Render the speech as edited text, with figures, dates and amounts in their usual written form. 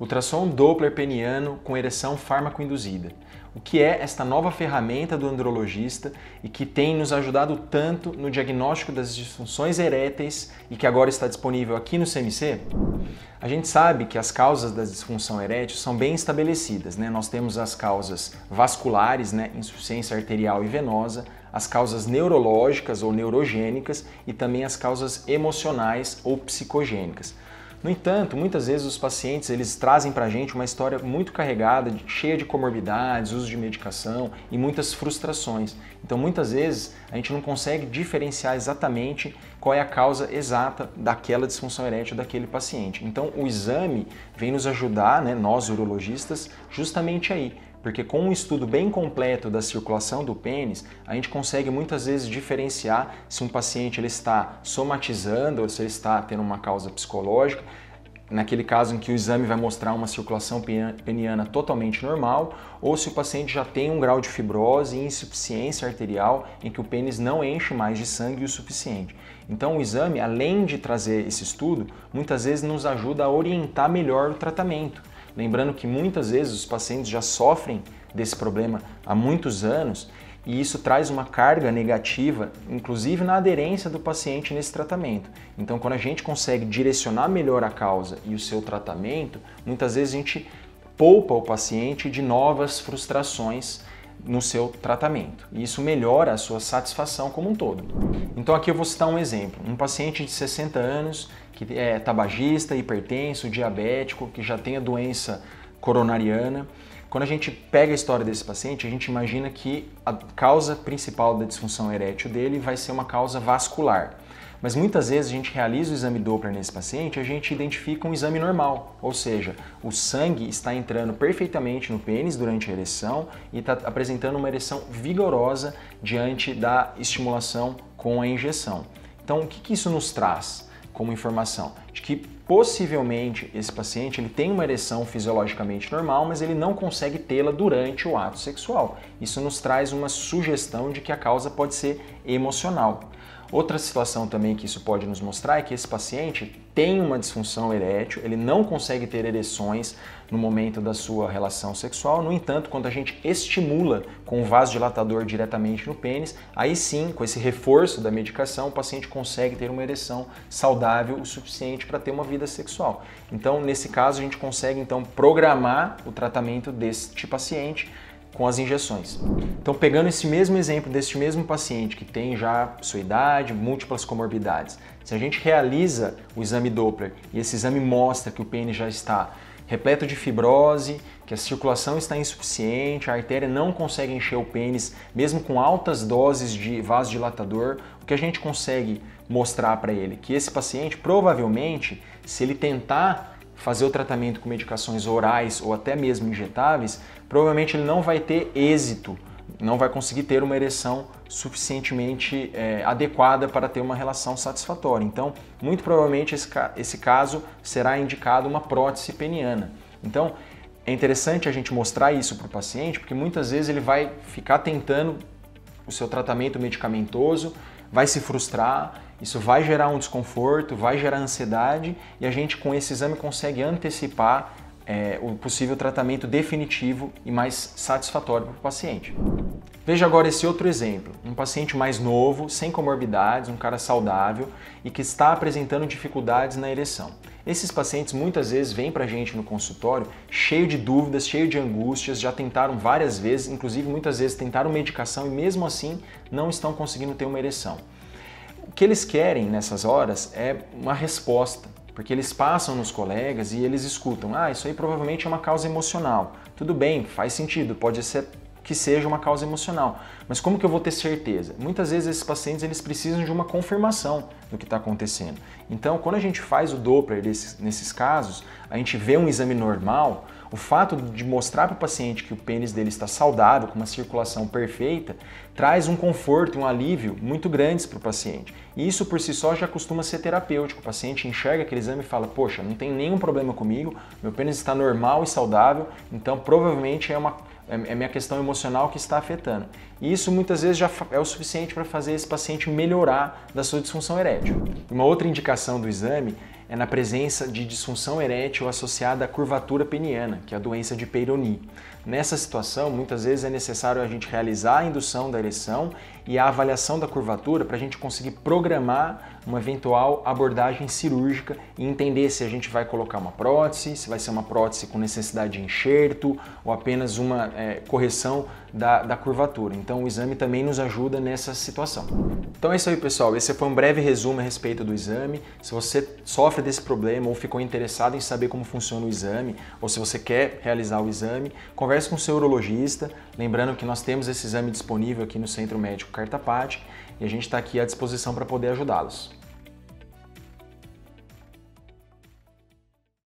Ultrassom Doppler peniano com ereção fármaco-induzida. O que é esta nova ferramenta do andrologista e que tem nos ajudado tanto no diagnóstico das disfunções eréteis e que agora está disponível aqui no CMC? A gente sabe que as causas da disfunção erétil são bem estabelecidas, né? Nós temos as causas vasculares, né? Insuficiência arterial e venosa, as causas neurológicas ou neurogênicas e também as causas emocionais ou psicogênicas. No entanto, muitas vezes os pacientes eles trazem para a gente uma história muito carregada, cheia de comorbidades, uso de medicação e muitas frustrações. Então, muitas vezes a gente não consegue diferenciar exatamente qual é a causa exata daquela disfunção erétil daquele paciente. Então, o exame vem nos ajudar, né, nós urologistas, justamente aí. Porque com um estudo bem completo da circulação do pênis, a gente consegue muitas vezes diferenciar se um paciente ele está somatizando ou se ele está tendo uma causa psicológica, naquele caso em que o exame vai mostrar uma circulação peniana totalmente normal, ou se o paciente já tem um grau de fibrose e insuficiência arterial em que o pênis não enche mais de sangue o suficiente. Então o exame, além de trazer esse estudo, muitas vezes nos ajuda a orientar melhor o tratamento. Lembrando que muitas vezes os pacientes já sofrem desse problema há muitos anos e isso traz uma carga negativa, inclusive na aderência do paciente nesse tratamento. Então, quando a gente consegue direcionar melhor a causa e o seu tratamento, muitas vezes a gente poupa o paciente de novas frustrações no seu tratamento. E isso melhora a sua satisfação como um todo. Então aqui eu vou citar um exemplo. Um paciente de 60 anos que é tabagista, hipertenso, diabético, que já tem a doença coronariana. Quando a gente pega a história desse paciente, a gente imagina que a causa principal da disfunção erétil dele vai ser uma causa vascular. Mas muitas vezes a gente realiza o exame Doppler nesse paciente e a gente identifica um exame normal, ou seja, o sangue está entrando perfeitamente no pênis durante a ereção e está apresentando uma ereção vigorosa diante da estimulação com a injeção. Então, o que isso nos traz como informação? De que possivelmente esse paciente ele tem uma ereção fisiologicamente normal, mas ele não consegue tê-la durante o ato sexual. Isso nos traz uma sugestão de que a causa pode ser emocional. Outra situação também que isso pode nos mostrar é que esse paciente tem uma disfunção erétil, ele não consegue ter ereções no momento da sua relação sexual. No entanto, quando a gente estimula com o vasodilatador diretamente no pênis, aí sim, com esse reforço da medicação, o paciente consegue ter uma ereção saudável o suficiente para ter uma vida sexual. Então, nesse caso, a gente consegue então programar o tratamento deste paciente com as injeções. Então, pegando esse mesmo exemplo deste mesmo paciente que tem já sua idade, múltiplas comorbidades, se a gente realiza o exame Doppler e esse exame mostra que o pênis já está repleto de fibrose, que a circulação está insuficiente, a artéria não consegue encher o pênis, mesmo com altas doses de vasodilatador, o que a gente consegue mostrar para ele? Que esse paciente, provavelmente, se ele tentar fazer o tratamento com medicações orais ou até mesmo injetáveis, provavelmente ele não vai ter êxito, não vai conseguir ter uma ereção suficientemente adequada para ter uma relação satisfatória. Então, muito provavelmente esse caso será indicado uma prótese peniana. Então, é interessante a gente mostrar isso para o paciente, porque muitas vezes ele vai ficar tentando o seu tratamento medicamentoso, vai se frustrar, isso vai gerar um desconforto, vai gerar ansiedade e a gente com esse exame consegue antecipar o possível tratamento definitivo e mais satisfatório para o paciente. Veja agora esse outro exemplo, um paciente mais novo, sem comorbidades, um cara saudável e que está apresentando dificuldades na ereção. Esses pacientes muitas vezes vêm para a gente no consultório cheio de dúvidas, cheio de angústias, já tentaram várias vezes, inclusive muitas vezes tentaram medicação e mesmo assim não estão conseguindo ter uma ereção. O que eles querem nessas horas é uma resposta, porque eles passam nos colegas e eles escutam, isso aí provavelmente é uma causa emocional. Tudo bem, faz sentido, pode ser que seja uma causa emocional, mas como que eu vou ter certeza? Muitas vezes esses pacientes eles precisam de uma confirmação do que está acontecendo. Então, quando a gente faz o Doppler nesses casos, a gente vê um exame normal, o fato de mostrar para o paciente que o pênis dele está saudável, com uma circulação perfeita, traz um conforto, um alívio muito grandes para o paciente. E isso por si só já costuma ser terapêutico. O paciente enxerga aquele exame e fala, poxa, não tem nenhum problema comigo, meu pênis está normal e saudável, então provavelmente é minha questão emocional que está afetando. E isso muitas vezes já é o suficiente para fazer esse paciente melhorar da sua disfunção erétil. Uma outra indicação do exame é na presença de disfunção erétil associada à curvatura peniana, que é a doença de Peyronie. Nessa situação, muitas vezes é necessário a gente realizar a indução da ereção e a avaliação da curvatura para a gente conseguir programar uma eventual abordagem cirúrgica e entender se a gente vai colocar uma prótese, se vai ser uma prótese com necessidade de enxerto ou apenas uma correção da curvatura. Então o exame também nos ajuda nessa situação. Então é isso aí, pessoal. Esse foi um breve resumo a respeito do exame. Se você sofre desse problema ou ficou interessado em saber como funciona o exame, ou se você quer realizar o exame, converse com o seu urologista. Lembrando que nós temos esse exame disponível aqui no Centro Médico Cartapati e a gente está aqui à disposição para poder ajudá-los.